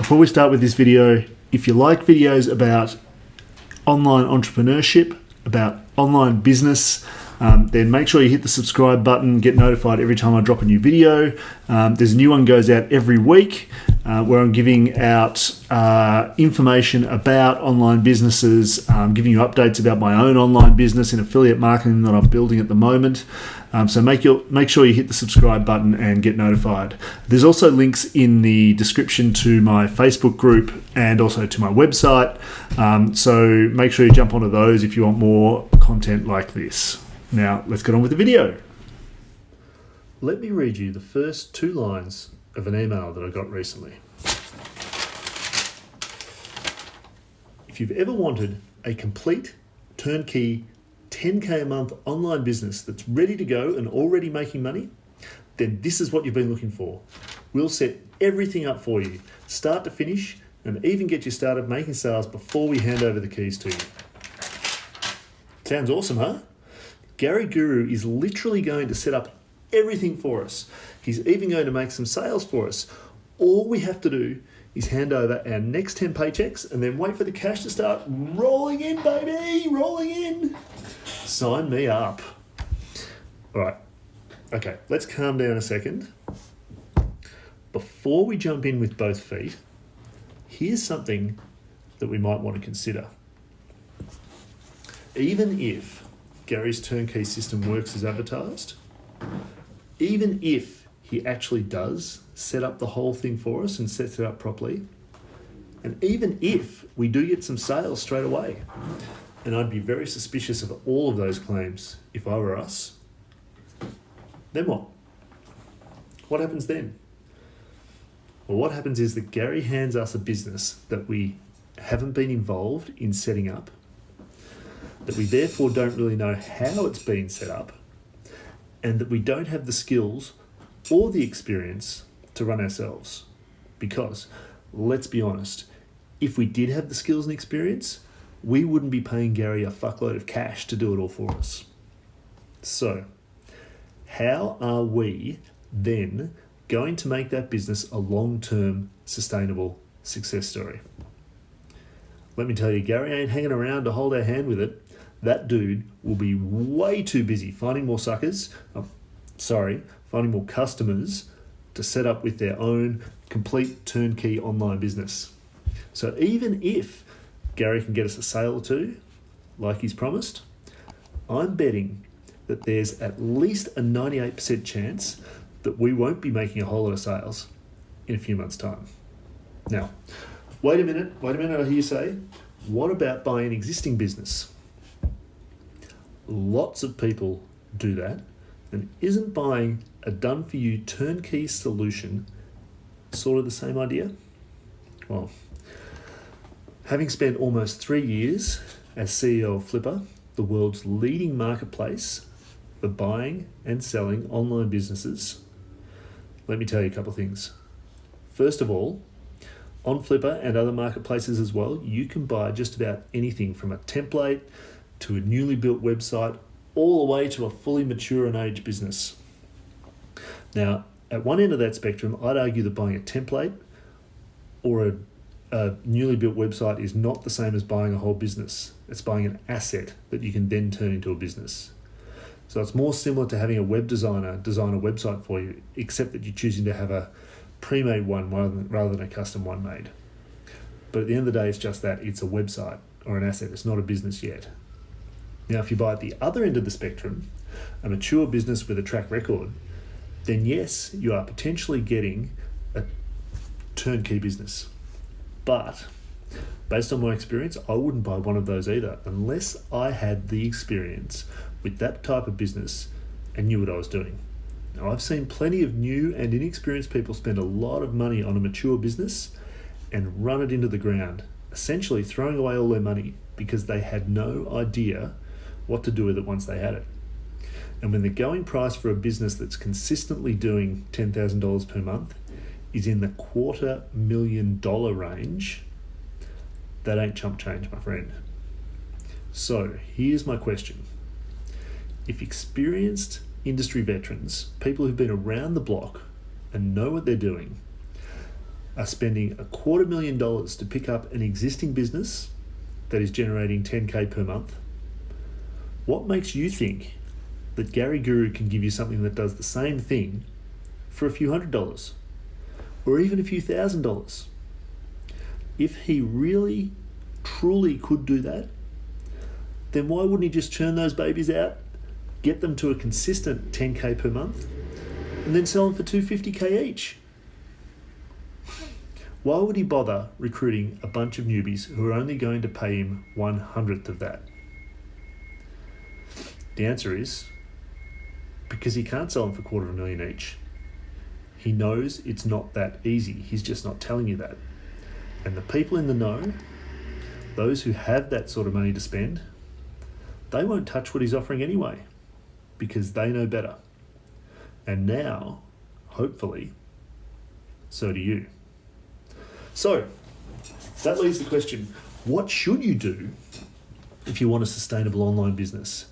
before we start with this video, if you like videos about online entrepreneurship, about online business, then make sure you hit the subscribe button, get notified every time I drop a new video. There's a new one goes out every week where I'm giving out information about online businesses, giving you updates about my own online business and affiliate marketing that I'm building at the moment. So make sure you hit the subscribe button and get notified. There's also links in the description to my Facebook group and also to my website. So make sure you jump onto those if you want more content like this. Now, let's get on with the video. Let me read you the first 2 lines of an email that I got recently. If you've ever wanted a complete, turnkey, 10K a month online business that's ready to go and already making money, then this is what you've been looking for. We'll set everything up for you, start to finish, and even get you started making sales before we hand over the keys to you. Sounds awesome, huh? Gary Guru is literally going to set up everything for us. He's even going to make some sales for us. All we have to do is hand over our next 10 paychecks and then wait for the cash to start rolling in, baby, rolling in. Sign me up. All right. Okay, let's calm down a second. Before we jump in with both feet, here's something that we might want to consider. Even if Gary's turnkey system works as advertised, even if he actually does set up the whole thing for us and sets it up properly, and even if we do get some sales straight away, and I'd be very suspicious of all of those claims if I were us, then what? What happens then? Well, what happens is that Gary hands us a business that we haven't been involved in setting up, that we therefore don't really know how it's been set up, and that we don't have the skills or the experience to run ourselves. Because, let's be honest, if we did have the skills and experience, we wouldn't be paying Gary a fuckload of cash to do it all for us. So, how are we then going to make that business a long-term, sustainable success story? Let me tell you, Gary ain't hanging around to hold our hand with it. That dude will be way too busy finding more finding more customers to set up with their own complete turnkey online business. So even if Gary can get us a sale or 2, like he's promised, I'm betting that there's at least a 98% chance that we won't be making a whole lot of sales in a few months' time. Now, wait a minute, I hear you say, what about buying an existing business? Lots of people do that, and isn't buying a done-for-you turnkey solution sort of the same idea? Well, having spent almost 3 years as CEO of Flipper, the world's leading marketplace for buying and selling online businesses, let me tell you a couple of things. First of all, on Flipper and other marketplaces as well, you can buy just about anything from a template to a newly built website, all the way to a fully mature and aged business. Now, at one end of that spectrum, I'd argue that buying a template or a newly built website is not the same as buying a whole business. It's buying an asset that you can then turn into a business. So it's more similar to having a web designer design a website for you, except that you're choosing to have a pre-made one rather than a custom one made. But at the end of the day, it's just that. It's a website or an asset. It's not a business yet. Now, if you buy at the other end of the spectrum, a mature business with a track record, then yes, you are potentially getting a turnkey business. But based on my experience, I wouldn't buy one of those either unless I had the experience with that type of business and knew what I was doing. Now, I've seen plenty of new and inexperienced people spend a lot of money on a mature business and run it into the ground, essentially throwing away all their money because they had no idea what to do with it once they had it. And when the going price for a business that's consistently doing $10,000 per month is in the $250,000 range, that ain't chump change, my friend. So here's my question. If experienced industry veterans, people who've been around the block and know what they're doing, are spending $250,000 to pick up an existing business that is generating 10K per month, what makes you think that Gary Guru can give you something that does the same thing for a few $100s or even a few $1,000s? If he really, truly could do that, then why wouldn't he just churn those babies out, get them to a consistent 10K per month, and then sell them for $250K each? Why would he bother recruiting a bunch of newbies who are only going to pay him 1/100th of that? The answer is because he can't sell them for $250,000 each. He knows it's not that easy. He's just not telling you that. And the people in the know, those who have that sort of money to spend, they won't touch what he's offering anyway because they know better. And now, hopefully, so do you. So, that leaves the question, what should you do if you want a sustainable online business?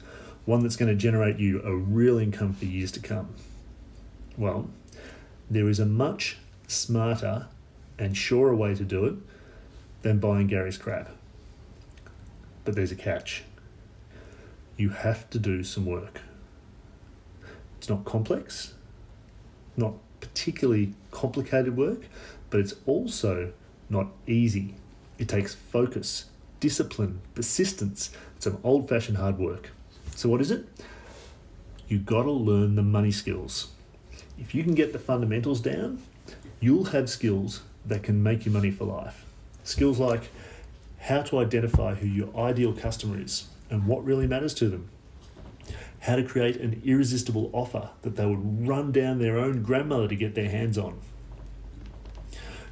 One that's going to generate you a real income for years to come? Well, there is a much smarter and surer way to do it than buying Gary's crap. But there's a catch. You have to do some work. It's not complex, not particularly complicated work, but it's also not easy. It takes focus, discipline, persistence, some old-fashioned hard work. So what is it? You got to learn the money skills. If you can get the fundamentals down, you'll have skills that can make you money for life. Skills like how to identify who your ideal customer is and what really matters to them. How to create an irresistible offer that they would run down their own grandmother to get their hands on.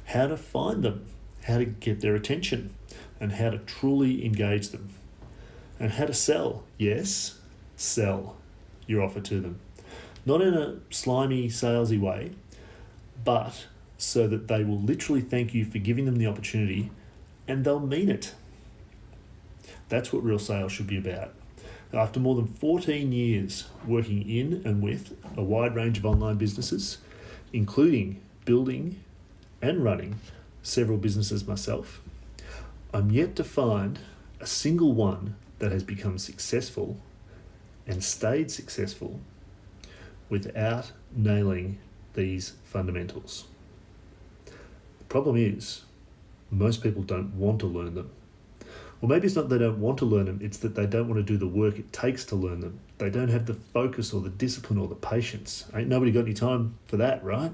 How to find them, how to get their attention, and how to truly engage them. And how to sell, yes, sell your offer to them. Not in a slimy, salesy way, but so that they will literally thank you for giving them the opportunity and they'll mean it. That's what real sales should be about. After more than 14 years working in and with a wide range of online businesses, including building and running several businesses myself, I'm yet to find a single one that has become successful and stayed successful without nailing these fundamentals. The problem is, most people don't want to learn them. Or maybe it's not they don't want to learn them, it's that they don't want to do the work it takes to learn them. They don't have the focus or the discipline or the patience. Ain't nobody got any time for that, right?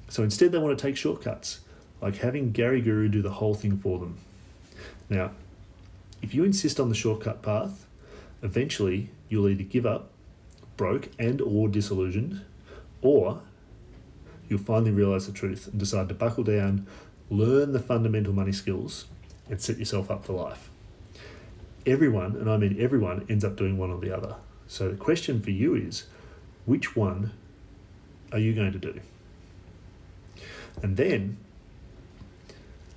So instead they want to take shortcuts, like having Gary Guru do the whole thing for them. Now, if you insist on the shortcut path, eventually you'll either give up, broke and or disillusioned, or you'll finally realize the truth and decide to buckle down, learn the fundamental money skills, and set yourself up for life. Everyone, and I mean everyone, ends up doing one or the other. So the question for you is, which one are you going to do? And then,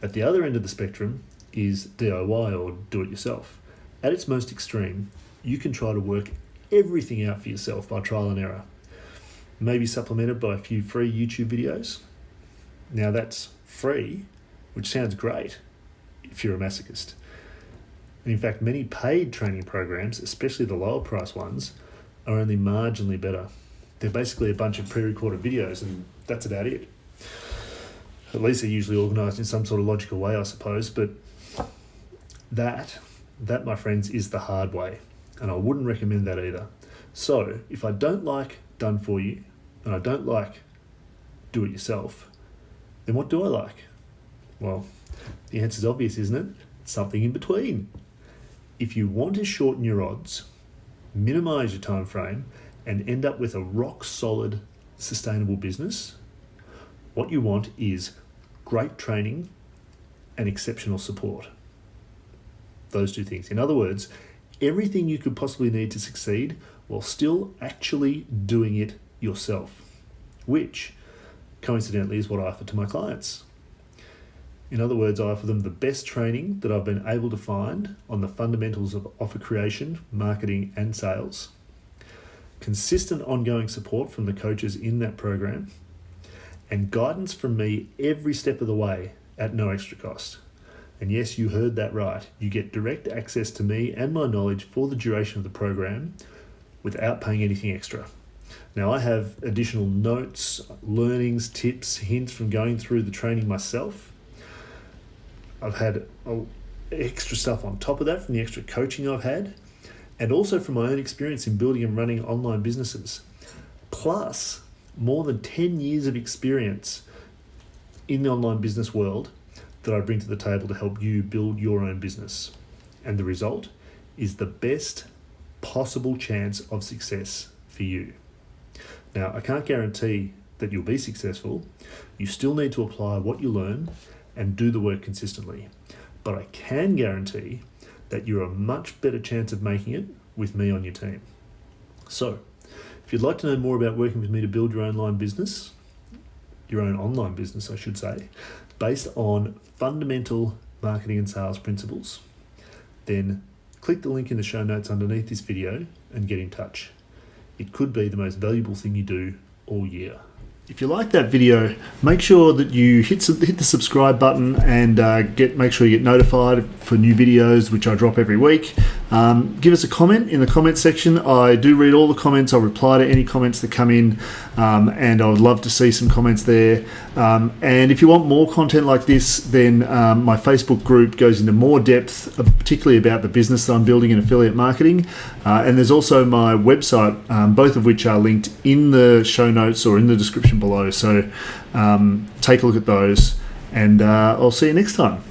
at the other end of the spectrum is DIY or do-it-yourself. At its most extreme, you can try to work everything out for yourself by trial and error, maybe supplemented by a few free YouTube videos. Now that's free, which sounds great if you're a masochist. And in fact, many paid training programs, especially the lower price ones, are only marginally better. They're basically a bunch of pre-recorded videos and that's about it. At least they're usually organised in some sort of logical way, I suppose, but that, my friends, is the hard way, and I wouldn't recommend that either. So, if I don't like done for you, and I don't like do it yourself, then what do I like? Well, the answer's obvious, isn't it? Something in between. If you want to shorten your odds, minimise your time frame, and end up with a rock-solid, sustainable business, what you want is great training and exceptional support. Those two things. In other words, everything you could possibly need to succeed while still actually doing it yourself, which coincidentally is what I offer to my clients. In other words, I offer them the best training that I've been able to find on the fundamentals of offer creation, marketing, and sales, consistent ongoing support from the coaches in that program, and guidance from me every step of the way at no extra cost. And yes, you heard that right. You get direct access to me and my knowledge for the duration of the program without paying anything extra. Now, I have additional notes, learnings, tips, hints from going through the training myself. I've had extra stuff on top of that from the extra coaching I've had, and also from my own experience in building and running online businesses. Plus, more than 10 years of experience in the online business world that I bring to the table to help you build your own business. And the result is the best possible chance of success for you. Now, I can't guarantee that you'll be successful. You still need to apply what you learn and do the work consistently. But I can guarantee that you're a much better chance of making it with me on your team. So, if you'd like to know more about working with me to build your own online business, I should say, based on fundamental marketing and sales principles, then click the link in the show notes underneath this video and get in touch. It could be the most valuable thing you do all year. If you like that video, make sure that you hit the subscribe button and make sure you get notified for new videos, which I drop every week. Give us a comment in the comment section. I do read all the comments. I'll reply to any comments that come in, and I would love to see some comments there. And if you want more content like this, then my Facebook group goes into more depth, particularly about the business that I'm building in affiliate marketing. And there's also my website, both of which are linked in the show notes or in the description below. So take a look at those, and I'll see you next time.